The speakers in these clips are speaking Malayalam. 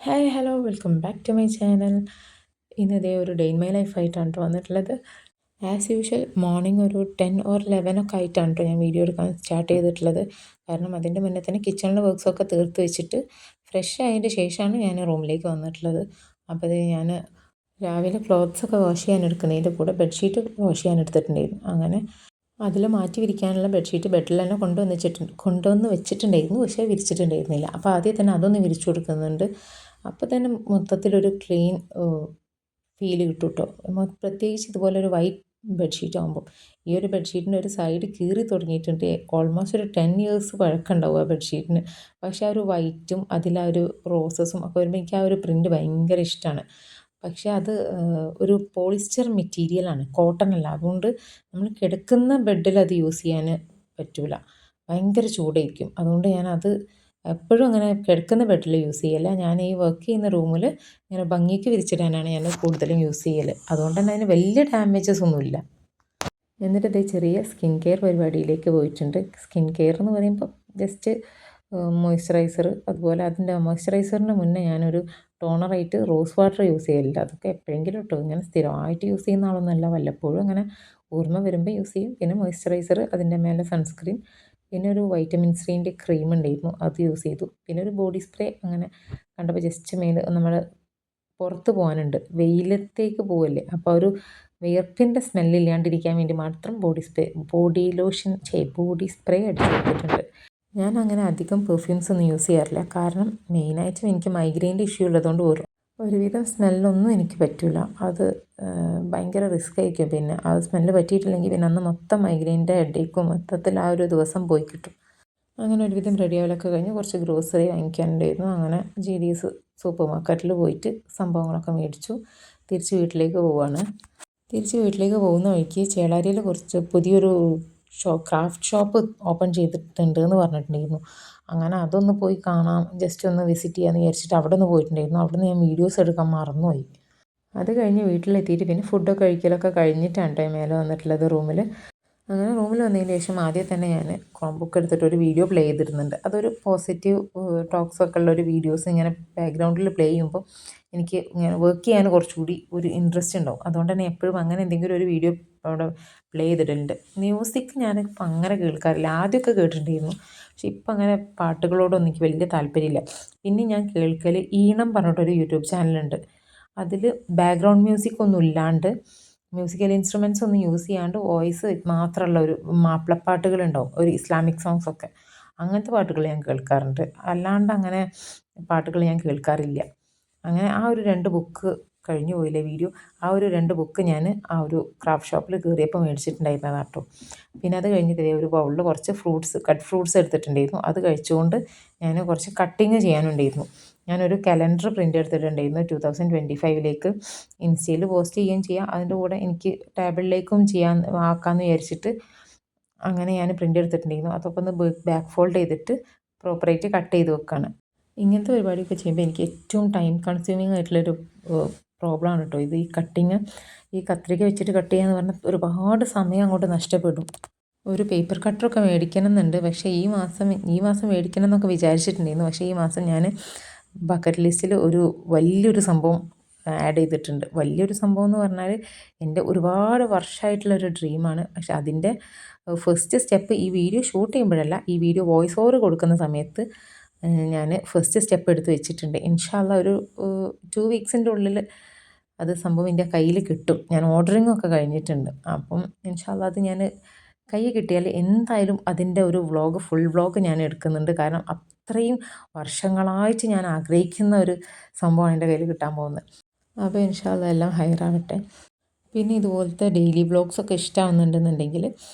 Hi hello welcome back to my channel. ഇന്നതേ ഒരു ഡേ ഇൻ മൈ ലൈഫായിട്ടാണ് കേട്ടോ വന്നിട്ടുള്ളത്. ആസ് യൂഷ്വൽ മോർണിംഗ് ഒരു 10 ഓർ 11 ഒക്കെ ആയിട്ടാണ് കേട്ടോ ഞാൻ വീഡിയോ എടുക്കാൻ സ്റ്റാർട്ട് ചെയ്തിട്ടുള്ളത്. കാരണം അതിൻ്റെ മുന്നേ തന്നെ കിച്ചണിലെ വർക്ക്സൊക്കെ തീർത്ത് വെച്ചിട്ട് ഫ്രഷ് ആയതിൻ്റെ ശേഷമാണ് ഞാൻ റൂമിലേക്ക് വന്നിട്ടുള്ളത്. അപ്പോൾ അത് ഞാൻ രാവിലെ ക്ലോത്ത്സൊക്കെ വാഷ് ചെയ്യാൻ എടുക്കുന്നതിൻ്റെ കൂടെ ബെഡ്ഷീറ്റ് വാഷ് ചെയ്യാൻ എടുത്തിട്ടുണ്ടായിരുന്നു. അങ്ങനെ അതിൽ മാറ്റി വിരിക്കാനുള്ള ബെഡ്ഷീറ്റ് ബെഡിൽ തന്നെ കൊണ്ടുവന്ന് വെച്ചിട്ടുണ്ടായിരുന്നു, പക്ഷേ വിരിച്ചിട്ടുണ്ടായിരുന്നില്ല. അപ്പോൾ ആദ്യം തന്നെ അതൊന്ന് വിരിച്ചു കൊടുക്കുന്നുണ്ട്. അപ്പോൾ തന്നെ മൊത്തത്തിലൊരു ക്ലീൻ ഫീല് കിട്ടും കേട്ടോ. പ്രത്യേകിച്ച് ഇതുപോലെ ഒരു വൈറ്റ് ബെഡ്ഷീറ്റ് ആകുമ്പോൾ. ഈ ഒരു ബെഡ്ഷീറ്റിൻ്റെ ഒരു സൈഡ് കീറി തുടങ്ങിയിട്ടുണ്ട്. ഓൾമോസ്റ്റ് ഒരു 10 ഇയേഴ്സ് പഴക്കമുണ്ടാവും ആ ബെഡ്ഷീറ്റിന്. പക്ഷേ ആ ഒരു വൈറ്റും അതിലാ ഒരു റോസസും ഒക്കെ വരുമ്പോൾ എനിക്ക് ആ ഒരു പ്രിൻറ്റ് ഭയങ്കര ഇഷ്ടമാണ്. പക്ഷേ അത് ഒരു പോളിസ്റ്റർ മെറ്റീരിയലാണ്, കോട്ടൺ അല്ല. അതുകൊണ്ട് നമ്മൾ കിടക്കുന്ന ബെഡിൽ അത് യൂസ് ചെയ്യാൻ പറ്റില്ല, ഭയങ്കര ചൂടായിരിക്കും. അതുകൊണ്ട് ഞാനത് എപ്പോഴും അങ്ങനെ കിടക്കുന്ന ബെഡിൽ യൂസ് ചെയ്യല്ല. ഞാൻ ഈ വർക്ക് ചെയ്യുന്ന റൂമിൽ ഇങ്ങനെ ഭംഗിക്ക് വിരിച്ചിടാനാണ് ഞാൻ കൂടുതലും യൂസ് ചെയ്യൽ. അതുകൊണ്ട് തന്നെ അതിന് വലിയ ഡാമേജസ് ഒന്നുമില്ല. എന്നിട്ട് ഇതേ ചെറിയ സ്കിൻ കെയർ പരിപാടിയിലേക്ക് പോയിട്ടുണ്ട്. സ്കിൻ കെയർ എന്ന് പറയുമ്പോൾ ജസ്റ്റ് മോയ്സ്ചറൈസർ, അതുപോലെ അതിൻ്റെ മോയ്സ്ചറൈസറിന് മുന്നേ ഞാനൊരു ടോണറായിട്ട് റോസ് വാട്ടർ യൂസ് ചെയ്യലില്ല. അതൊക്കെ എപ്പോഴെങ്കിലും കേട്ടോ, ഇങ്ങനെ സ്ഥിരമായിട്ട് യൂസ് ചെയ്യുന്ന ആളൊന്നുമല്ല, വല്ലപ്പോഴും അങ്ങനെ ഓർമ്മ വരുമ്പോൾ യൂസ് ചെയ്യും. പിന്നെ മോയ്സ്ചറൈസർ, അതിൻ്റെ മേലെ സൺസ്ക്രീൻ, പിന്നെ ഒരു വൈറ്റമിൻ സിൻ്റെ ക്രീം ഉണ്ടായിരുന്നു, അത് യൂസ് ചെയ്തു. പിന്നെ ഒരു ബോഡി സ്പ്രേ അങ്ങനെ കണ്ടപ്പോൾ ജസ്റ്റ് മേലെ നമ്മൾ പുറത്ത് പോകാനുണ്ട്, വെയിലത്തേക്ക് പോവല്ലേ, അപ്പോൾ ഒരു വിയർപ്പിൻ്റെ സ്മെല്ലില്ലാണ്ടിരിക്കാൻ വേണ്ടി മാത്രം ബോഡി സ്പ്രേ അടിച്ച് കൊടുത്തിട്ടുണ്ട്. ഞാൻ അങ്ങനെ അധികം പെർഫ്യൂംസ് ഒന്നും യൂസ് ചെയ്യാറില്ല. കാരണം മെയിനായിട്ടും എനിക്ക് മൈഗ്രെയിൻ്റെ ഇഷ്യൂ ഉള്ളതുകൊണ്ട് ഒരുവിധം സ്മെല്ലൊന്നും എനിക്ക് പറ്റില്ല. അത് ഭയങ്കര റിസ്ക് ആയിരിക്കും. പിന്നെ ആ സ്മെല്ല് പറ്റിയിട്ടില്ലെങ്കിൽ പിന്നെ അന്ന് മൊത്തം മൈഗ്രെയിൻ്റെ ഹെഡേക്കും മൊത്തത്തിൽ ആ ഒരു ദിവസം പോയി കിട്ടും. അങ്ങനെ ഒരുവിധം റെഡി ആവലൊക്കെ കഴിഞ്ഞ് കുറച്ച് ഗ്രോസറി വാങ്ങിക്കാനുണ്ടായിരുന്നു. അങ്ങനെ GDS സൂപ്പർ മാർക്കറ്റിൽ പോയിട്ട് സംഭവങ്ങളൊക്കെ മേടിച്ചു. തിരിച്ച് വീട്ടിലേക്ക് പോകുന്ന വഴിക്ക് ചേളാരിയിൽ കുറച്ച് പുതിയൊരു ക്രാഫ്റ്റ് ഷോപ്പ് ഓപ്പൺ ചെയ്തിട്ടുണ്ട് എന്ന് പറഞ്ഞിട്ടുണ്ടായിരുന്നു. അങ്ങനെ അതൊന്ന് പോയി കാണാം, ജസ്റ്റ് ഒന്ന് വിസിറ്റ് ചെയ്യാമെന്ന് വിചാരിച്ചിട്ട് അവിടെ നിന്ന് പോയിട്ടുണ്ടായിരുന്നു. അവിടെ നിന്ന് ഞാൻ വീഡിയോസ് എടുക്കാൻ മറന്നുപോയി. അത് കഴിഞ്ഞ് വീട്ടിലെത്തിയിട്ട് പിന്നെ ഫുഡൊക്കെ കഴിക്കലൊക്കെ കഴിഞ്ഞിട്ടാണ് കേട്ടോ മേലെ വന്നിട്ടുള്ളത് റൂമിൽ. അങ്ങനെ റൂമിൽ വന്നതിന് ശേഷം ആദ്യം തന്നെ ഞാൻ ക്രോംബുക്ക് എടുത്തിട്ട് ഒരു വീഡിയോ പ്ലേ ചെയ്തിരുന്നുണ്ട്. അതൊരു പോസിറ്റീവ് ടോക്സ് ഒക്കെ ഉള്ള ഒരു വീഡിയോസ് ഇങ്ങനെ ബാക്ക്ഗ്രൗണ്ടിൽ പ്ലേ ചെയ്യുമ്പോൾ എനിക്ക് ഇങ്ങനെ വർക്ക് ചെയ്യാൻ കുറച്ചുകൂടി ഒരു ഇൻട്രസ്റ്റ് ഉണ്ടാവും. അതുകൊണ്ട് തന്നെ എപ്പോഴും അങ്ങനെ എന്തെങ്കിലും ഒരു വീഡിയോ അവിടെ പ്ലേ ചെയ്തിട്ടുണ്ട്. മ്യൂസിക് ഞാനിപ്പോൾ അങ്ങനെ കേൾക്കാറില്ല, ആദ്യമൊക്കെ കേട്ടിട്ടുണ്ടായിരുന്നു. പക്ഷെ ഇപ്പം അങ്ങനെ പാട്ടുകളോടൊന്നും എനിക്ക് വലിയ താല്പര്യമില്ല. പിന്നെ ഞാൻ കേൾക്കൽ ഈണം പറഞ്ഞിട്ടൊരു യൂട്യൂബ് ചാനലുണ്ട്. അതിൽ ബാക്ക്ഗ്രൗണ്ട് മ്യൂസിക് ഒന്നും ഇല്ലാണ്ട്, മ്യൂസിക്കൽ ഇൻസ്ട്രുമെൻറ്റ്സ് ഒന്നും യൂസ് ചെയ്യാണ്ട് വോയിസ് മാത്രമുള്ള ഒരു മാപ്പിളപ്പാട്ടുകളുണ്ടാവും, ഒരു ഇസ്ലാമിക് സോങ്സൊക്കെ. അങ്ങനത്തെ പാട്ടുകൾ ഞാൻ കേൾക്കാറുണ്ട്. അല്ലാണ്ട് അങ്ങനെ പാട്ടുകൾ ഞാൻ കേൾക്കാറില്ല. അങ്ങനെ ആ ഒരു 2 ബുക്ക് കഴിഞ്ഞു പോയില്ലേ വീഡിയോ. ആ ഒരു 2 ബുക്ക് ഞാൻ ആ ഒരു ക്രാഫ്റ്റ് ഷോപ്പിൽ കയറിയപ്പോൾ മേടിച്ചിട്ടുണ്ടായിരുന്നതാണ് കേട്ടോ. പിന്നെ അത് കഴിഞ്ഞിട്ട് ഒരു ബൗളിൽ കുറച്ച് കട്ട് ഫ്രൂട്ട്സ് എടുത്തിട്ടുണ്ടായിരുന്നു. അത് കഴിച്ചുകൊണ്ട് ഞാൻ കുറച്ച് കട്ടിങ് ചെയ്യാനുണ്ടായിരുന്നു. ഞാനൊരു കലണ്ടർ പ്രിൻ്റ് എടുത്തിട്ടുണ്ടായിരുന്നു 2025ലേക്ക്. ഇൻസ്റ്റയിൽ പോസ്റ്റ് ചെയ്യുകയും ചെയ്യാം, അതിൻ്റെ കൂടെ എനിക്ക് ടേബിളിലേക്കും ആക്കാമെന്ന് വിചാരിച്ചിട്ട് അങ്ങനെ ഞാൻ പ്രിൻ്റ് എടുത്തിട്ടുണ്ടായിരുന്നു. അതൊക്കെ ഒന്ന് ബാക്ക് ഫോൾഡ് ചെയ്തിട്ട് പ്രോപ്പറായിട്ട് കട്ട് ചെയ്ത് വെക്കുകയാണ്. ഇങ്ങനത്തെ പരിപാടിയൊക്കെ ചെയ്യുമ്പോൾ എനിക്ക് ഏറ്റവും ടൈം കൺസ്യൂമിങ് ആയിട്ടുള്ളൊരു പ്രോബ്ലമാണ് കേട്ടോ ഇത്. ഈ കത്രിക വെച്ചിട്ട് കട്ട് ചെയ്യാന്ന് പറഞ്ഞാൽ ഒരുപാട് സമയം അങ്ങോട്ട് നഷ്ടപ്പെടും. ഒരു പേപ്പർ കട്ടറൊക്കെ മേടിക്കണം എന്നുണ്ട്, പക്ഷേ ഈ മാസം മേടിക്കണം എന്നൊക്കെ വിചാരിച്ചിട്ടുണ്ടായിരുന്നു. പക്ഷേ ഈ മാസം ഞാൻ ബക്കറ്റ് ലിസ്റ്റിൽ ഒരു വലിയൊരു സംഭവം ആഡ് ചെയ്തിട്ടുണ്ട്. വലിയൊരു സംഭവം എന്ന് പറഞ്ഞാൽ എൻ്റെ ഒരുപാട് വർഷമായിട്ടുള്ളൊരു ഡ്രീമാണ്. പക്ഷെ അതിൻ്റെ ഫസ്റ്റ് സ്റ്റെപ്പ് ഈ വീഡിയോ ഷൂട്ട് ചെയ്യുമ്പോഴല്ല, ഈ വീഡിയോ വോയിസ് ഓവർ കൊടുക്കുന്ന സമയത്ത് ഞാൻ ഫസ്റ്റ് സ്റ്റെപ്പ് എടുത്ത് വെച്ചിട്ടുണ്ട്. ഇൻഷാ അള്ളാ ഒരു 2 വീക്സിൻ്റെ ഉള്ളിൽ അത് സംഭവം എൻ്റെ കയ്യിൽ കിട്ടും. ഞാൻ ഓർഡറിങ് ഒക്കെ കഴിഞ്ഞിട്ടുണ്ട്. അപ്പം ഇൻഷാ അള്ളാ അത് ഞാൻ കയ്യിൽ കിട്ടിയാൽ എന്തായാലും അതിൻ്റെ ഒരു ഫുൾ വ്ളോഗ് ഞാൻ എടുക്കുന്നുണ്ട്. കാരണം അത്രയും വർഷങ്ങളായിട്ട് ഞാൻ ആഗ്രഹിക്കുന്ന ഒരു സംഭവമാണ് എൻ്റെ കയ്യിൽ കിട്ടാൻ പോകുന്നത്. അപ്പോൾ ഇൻഷാ അള്ളാ എല്ലാം ഹൈറാവട്ടെ. പിന്നെ ഇതുപോലത്തെ ഡെയിലി വ്ളോഗ്സൊക്കെ ഇഷ്ടമാവുന്നുണ്ടെന്നുണ്ടെങ്കിൽ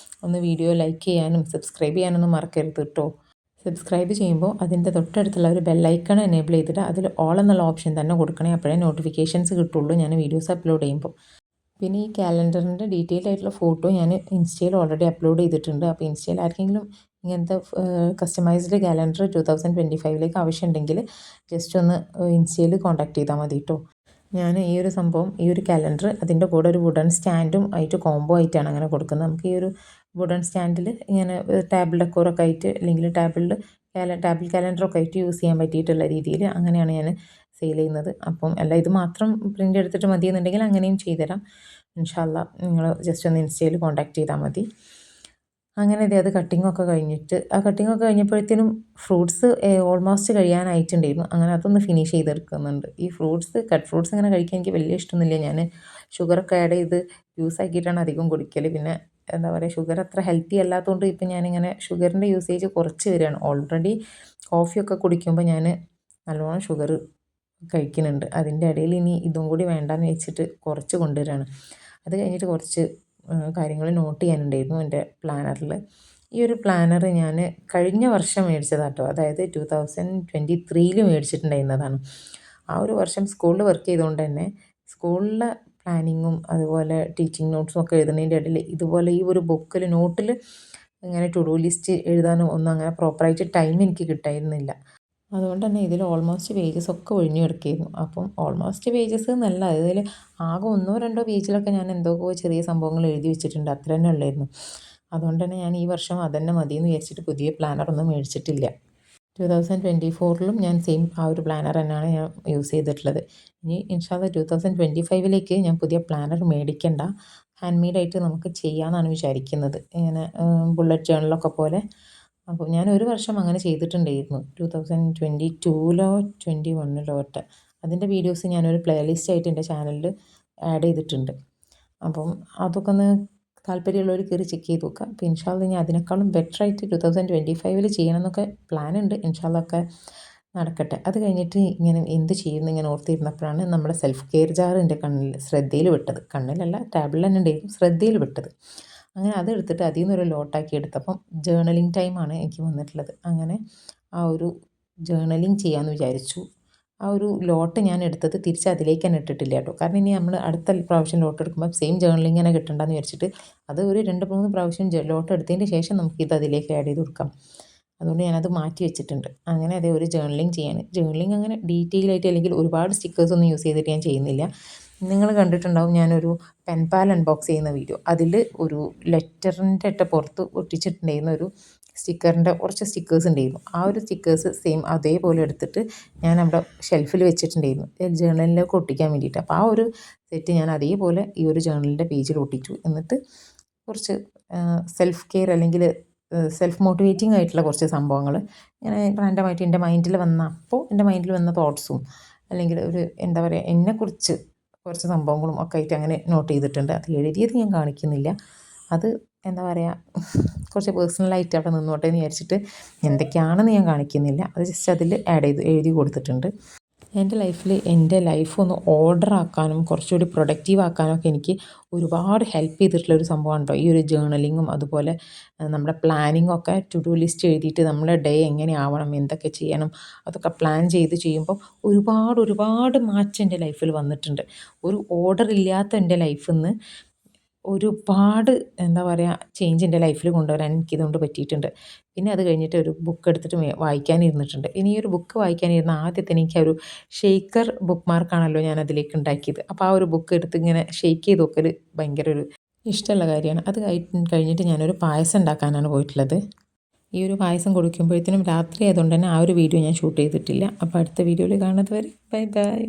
ഒന്ന് വീഡിയോ ലൈക്ക് ചെയ്യാനും സബ്സ്ക്രൈബ് ചെയ്യാനൊന്നും മറക്കരുത് കേട്ടോ. സബ്സ്ക്രൈബ് ചെയ്യുമ്പോൾ അതിൻ്റെ തൊട്ടടുത്തുള്ള ഒരു ബെല്ലൈക്കൺ എനേബിൾ ചെയ്തിട്ട് അതിൽ ഓൾ എന്നുള്ള ഓപ്ഷൻ തന്നെ കൊടുക്കണേ. അപ്പോഴേ നോട്ടിഫിക്കേഷൻസ് കിട്ടുള്ളൂ ഞാൻ വീഡിയോസ് അപ്ലോഡ് ചെയ്യുമ്പോൾ. പിന്നെ ഈ കാലണ്ടറിൻ്റെ ഡീറ്റെയിൽ ആയിട്ടുള്ള ഫോട്ടോ ഞാൻ ഇൻസ്റ്റയിൽ ഓൾറെഡി അപ്ലോഡ് ചെയ്തിട്ടുണ്ട്. അപ്പോൾ ഇൻസ്റ്റയിൽ ആർക്കെങ്കിലും ഇങ്ങനത്തെ കസ്റ്റമൈസ്ഡ് കാലണ്ടർ 2025ലേക്ക് ആവശ്യമുണ്ടെങ്കിൽ ജസ്റ്റ് ഒന്ന് ഇൻസ്റ്റയിൽ കോൺടാക്ട് ചെയ്താൽ മതി കേട്ടോ. ഞാൻ ഈ ഒരു സംഭവം, ഈ ഒരു കാലണ്ടർ അതിൻ്റെ കൂടെ ഒരു വുഡൻ സ്റ്റാൻഡും ആയിട്ട് കോംബോ ആയിട്ടാണ് അങ്ങനെ കൊടുക്കുന്നത്. നമുക്ക് ഈ ഒരു വുഡൻ സ്റ്റാൻഡിൽ ഇങ്ങനെ ടേബിൾ ഡെക്കോറൊക്കെ ആയിട്ട്, അല്ലെങ്കിൽ ടേബിൾ കാലണ്ടറൊക്കെ ആയിട്ട് യൂസ് ചെയ്യാൻ പറ്റിയിട്ടുള്ള രീതിയിൽ അങ്ങനെയാണ് ഞാൻ സെയിൽ ചെയ്യുന്നത്. അപ്പം അല്ല ഇത് മാത്രം പ്രിൻ്റ് എടുത്തിട്ട് മതിയെന്നുണ്ടെങ്കിൽ അങ്ങനെയും ചെയ്തുതരാം. ഇൻഷാ അള്ളാ നിങ്ങൾ ജസ്റ്റ് ഒന്ന് ഇൻസ്റ്റയിൽ കോൺടാക്ട് ചെയ്താൽ മതി. അങ്ങനെ അത് കട്ടിങ്ങൊക്കെ കഴിഞ്ഞിട്ട് കട്ടിങ്ങൊക്കെ കഴിഞ്ഞപ്പോഴത്തേനും ഫ്രൂട്ട്സ് ഓൾമോസ്റ്റ് കഴിയാനായിട്ടുണ്ടായിരുന്നു. അങ്ങനെ അതൊന്ന് ഫിനിഷ് ചെയ്തെടുക്കുന്നുണ്ട്. ഈ കട്ട് ഫ്രൂട്ട്സ് അങ്ങനെ കഴിക്കാൻ എനിക്ക് വലിയ ഇഷ്ടമൊന്നുമില്ല. ഞാൻ ഷുഗറൊക്കെ ആഡ് ചെയ്ത് ജ്യൂസ് ആക്കിയിട്ടാണ് അധികം കുടിക്കൽ. പിന്നെ എന്താ പറയുക, ഷുഗർ അത്ര ഹെൽത്തി അല്ലാത്തതുകൊണ്ട് ഇപ്പം ഞാനിങ്ങനെ ഷുഗറിൻ്റെ യൂസേജ് കുറച്ച് വരികയാണ്. ഓൾറെഡി കോഫിയൊക്കെ കുടിക്കുമ്പോൾ ഞാൻ നല്ലോണം ഷുഗർ കഴിക്കുന്നുണ്ട്. അതിൻ്റെ ഇടയിൽ ഇനി ഇതും കൂടി വേണ്ടാന്ന് വെച്ചിട്ട് കുറച്ച് കൊണ്ടുവരികയാണ്. അത് കഴിഞ്ഞിട്ട് കുറച്ച് കാര്യങ്ങൾ നോട്ട് ചെയ്യാനുണ്ടായിരുന്നു എൻ്റെ പ്ലാനറിൽ. ഈ ഒരു പ്ലാനർ ഞാൻ കഴിഞ്ഞ വർഷം മേടിച്ചതാട്ടോ. അതായത് 2023 മേടിച്ചിട്ടുണ്ടായിരുന്നതാണ്. ആ ഒരു വർഷം സ്കൂളിൽ വർക്ക് ചെയ്തുകൊണ്ട് തന്നെ സ്കൂളിലെ പ്ലാനിങ്ങും അതുപോലെ ടീച്ചിങ് നോട്ട്സും ഒക്കെ എഴുതുന്നതിൻ്റെ ഇടയിൽ ഇതുപോലെ ഈ ഒരു ബുക്കിൽ നോട്ടിൽ ഇങ്ങനെ ടു ഡു ലിസ്റ്റ് എഴുതാനും ഒന്നും അങ്ങനെ പ്രോപ്പറായിട്ട് ടൈം എനിക്ക് കിട്ടായിരുന്നില്ല. അതുകൊണ്ട് തന്നെ ഇതിൽ ഓൾമോസ്റ്റ് പേജസ് ഒക്കെ ഒഴിഞ്ഞു കിടക്കുകയായിരുന്നു. അപ്പം ഓൾമോസ്റ്റ് പേജസ് എന്നല്ല, അതിൽ ആകെ 1-2 പേജിലൊക്കെ ഞാൻ എന്തൊക്കെയോ ചെറിയ സംഭവങ്ങൾ എഴുതി വെച്ചിട്ടുണ്ട്. അത്ര തന്നെ ഉള്ളായിരുന്നു. അതുകൊണ്ട് തന്നെ ഞാൻ ഈ വർഷം അതന്നെ മതിയെന്ന് വിചാരിച്ചിട്ട് പുതിയ പ്ലാനറൊന്നും മേടിച്ചിട്ടില്ല. 2024ലും ഞാൻ സെയിം ആ ഒരു പ്ലാനർ തന്നെയാണ് ഞാൻ യൂസ് ചെയ്തിട്ടുള്ളത്. ഇനി ഇൻഷാ അള്ളാ 2025ലേക്ക് ഞാൻ പുതിയ പ്ലാനർ മേടിക്കണ്ട, ഹാൻഡ് മെയ്ഡായിട്ട് നമുക്ക് ചെയ്യാമെന്നാണ് വിചാരിക്കുന്നത്. ഇങ്ങനെ ബുള്ളറ്റ് ജേർണലൊക്കെ പോലെ. അപ്പോൾ ഞാൻ ഒരു വർഷം അങ്ങനെ ചെയ്തിട്ടുണ്ടായിരുന്നു. 2022ലോ 2021ലോ ഒട്ട്. അതിൻ്റെ വീഡിയോസ് ഞാനൊരു പ്ലേലിസ്റ്റ് ആയിട്ട് എൻ്റെ ചാനലിൽ ആഡ് ചെയ്തിട്ടുണ്ട്. അപ്പം അതൊക്കെ ഒന്ന് താല്പര്യമുള്ളവർ കയറി ചെക്ക് ചെയ്ത് നോക്കുക. അപ്പോൾ ഇൻഷാ അള്ളാ ഇനി അതിനേക്കാളും ബെറ്ററായിട്ട് 2025ൽ ചെയ്യണം എന്നൊക്കെ പ്ലാനുണ്ട്. ഇൻഷാ അള്ളാ ഒക്കെ നടക്കട്ടെ. അത് കഴിഞ്ഞിട്ട് ഇങ്ങനെ എന്ത് ചെയ്യുന്നു ഇങ്ങനെ ഓർത്തിരുന്നപ്പോഴാണ് നമ്മുടെ സെൽഫ് കെയർ ജാർ എൻ്റെ ശ്രദ്ധയിൽ വിട്ടത്. കണ്ണിലല്ല, ടാബിളിൽ തന്നെ ഉണ്ടായിരുന്നു, ശ്രദ്ധയിൽ വിട്ടത്. അങ്ങനെ അതെടുത്തിട്ട് അതിൽ നിന്നൊരു ലോട്ടാക്കി എടുത്തപ്പം ജേർണലിങ് ടൈമാണ് എനിക്ക് വന്നിട്ടുള്ളത്. അങ്ങനെ ആ ഒരു ജേർണലിങ് ചെയ്യാമെന്ന് വിചാരിച്ചു. ആ ഒരു ലോട്ട് ഞാൻ എടുത്തത് തിരിച്ച് അതിലേക്ക് തന്നെ ഇട്ടിട്ടില്ല കേട്ടോ. കാരണം ഇനി നമ്മൾ അടുത്ത പ്രാവശ്യം ലോട്ട് എടുക്കുമ്പോൾ സെയിം ജേർണലിങ് തന്നെ കിട്ടണ്ടെന്ന് വിചാരിച്ചിട്ട് അത് ഒരു 2-3 പ്രാവശ്യം ലോട്ട് എടുത്തതിന് ശേഷം നമുക്കിത് അതിലേക്ക് ആഡ് ചെയ്ത് കൊടുക്കാം. അതുകൊണ്ട് ഞാനത് മാറ്റി വെച്ചിട്ടുണ്ട്. അങ്ങനെ അതേ ഒരു ജേർണലിങ് ചെയ്യാണ്. ജേർണലിങ് അങ്ങനെ ഡീറ്റെയിൽ ആയിട്ട് അല്ലെങ്കിൽ ഒരുപാട് സ്റ്റിക്കേഴ്സൊന്നും യൂസ് ചെയ്തിട്ട് ഞാൻ ചെയ്യുന്നില്ല. നിങ്ങൾ കണ്ടിട്ടുണ്ടാവും ഞാനൊരു പെൻപാൽ അൺബോക്സ് ചെയ്യുന്ന വീഡിയോ. അതിൽ ഒരു ലെറ്ററിൻ്റെ പുറത്ത് ഒട്ടിച്ചിട്ടുണ്ടായിരുന്ന ഒരു സ്റ്റിക്കറിൻ്റെ കുറച്ച് സ്റ്റിക്കേഴ്സ് ഉണ്ടായിരുന്നു. ആ ഒരു സ്റ്റിക്കേഴ്സ് സെയിം അതേപോലെ എടുത്തിട്ട് ഞാൻ അവിടെ ഷെൽഫിൽ വെച്ചിട്ടുണ്ടായിരുന്നു ജേർണലിലേക്ക് ഒട്ടിക്കാൻ വേണ്ടിയിട്ട്. അപ്പോൾ ആ ഒരു സെറ്റ് ഞാൻ അതേപോലെ ഈ ഒരു ജേർണലിൻ്റെ പേജിൽ ഒട്ടിച്ചു. എന്നിട്ട് കുറച്ച് സെൽഫ് കെയർ അല്ലെങ്കിൽ സെൽഫ് മോട്ടിവേറ്റിംഗ് ആയിട്ടുള്ള കുറച്ച് സംഭവങ്ങൾ ഇങ്ങനെ റാൻഡമായിട്ട് എൻ്റെ മൈൻഡിൽ വന്ന തോട്ട്സും അല്ലെങ്കിൽ ഒരു എന്താ പറയുക എന്നെക്കുറിച്ച് കുറച്ച് സംഭവങ്ങളും ഒക്കെ ആയിട്ട് അങ്ങനെ നോട്ട് ചെയ്തിട്ടുണ്ട്. അത് എഴുതിയത് ഞാൻ കാണിക്കുന്നില്ല. അത് എന്താ പറയുക, കുറച്ച് പേഴ്സണലായിട്ട് അവിടെ നിന്നോട്ടെ എന്ന് വിചാരിച്ചിട്ട് എന്തൊക്കെയാണെന്ന് ഞാൻ കാണിക്കുന്നില്ല. അത് ജസ്റ്റ് അതിൽ എഴുതി കൊടുത്തിട്ടുണ്ട്. എൻ്റെ ലൈഫ് ഒന്ന് ഓർഡർ ആക്കാനും കുറച്ചുകൂടി പ്രൊഡക്റ്റീവ് ആക്കാനും ഒക്കെ എനിക്ക് ഒരുപാട് ഹെൽപ്പ് ചെയ്തിട്ടുള്ളൊരു സംഭവമാണ് കേട്ടോ ഈ ഒരു ജേർണലിങ്ങും. അതുപോലെ നമ്മുടെ പ്ലാനിങ്ങും ഒക്കെ ടു ഡു ലിസ്റ്റ് എഴുതിയിട്ട് നമ്മളെ ഡേ എങ്ങനെ ആവണം, എന്തൊക്കെ ചെയ്യണം, അതൊക്കെ പ്ലാൻ ചെയ്ത് ചെയ്യുമ്പോൾ ഒരുപാട് മാറ്റം എൻ്റെ ലൈഫിൽ വന്നിട്ടുണ്ട്. ഒരു ഓർഡർ ഇല്ലാത്ത എൻ്റെ ലൈഫിൽ നിന്ന് ഒരുപാട് എന്താ പറയുക ചേഞ്ച് എൻ്റെ ലൈഫിൽ കൊണ്ടുവരാൻ എനിക്കിതുകൊണ്ട് പറ്റിയിട്ടുണ്ട്. പിന്നെ അത് കഴിഞ്ഞിട്ട് ഒരു ബുക്ക് എടുത്തിട്ട് വായിക്കാനിരുന്നിട്ടുണ്ട്. ഇനി ഈ ഒരു ബുക്ക് വായിക്കാനിരുന്ന ആദ്യത്തെ എനിക്ക് ഒരു ഷെയ്ക്കർ ബുക്ക് മാർക്കാണല്ലോ ഞാൻ അതിലേക്ക് ഉണ്ടാക്കിയത്. അപ്പോൾ ആ ഒരു ബുക്ക് എടുത്ത് ഇങ്ങനെ ഷെയ്ക്ക് ചെയ്ത് നോക്കൽ ഭയങ്കര ഒരു ഇഷ്ടമുള്ള കാര്യമാണ്. അത് കഴിഞ്ഞിട്ട് ഞാനൊരു പായസം ഉണ്ടാക്കാനാണ് പോയിട്ടുള്ളത്. ഈ ഒരു പായസം കുടിക്കുമ്പോഴത്തേനും രാത്രി ആയതുകൊണ്ട് തന്നെ ആ ഒരു വീഡിയോ ഞാൻ ഷൂട്ട് ചെയ്തിട്ടില്ല. അപ്പോൾ അടുത്ത വീഡിയോയിൽ കാണുന്നത് വരെ ബൈ ബൈ.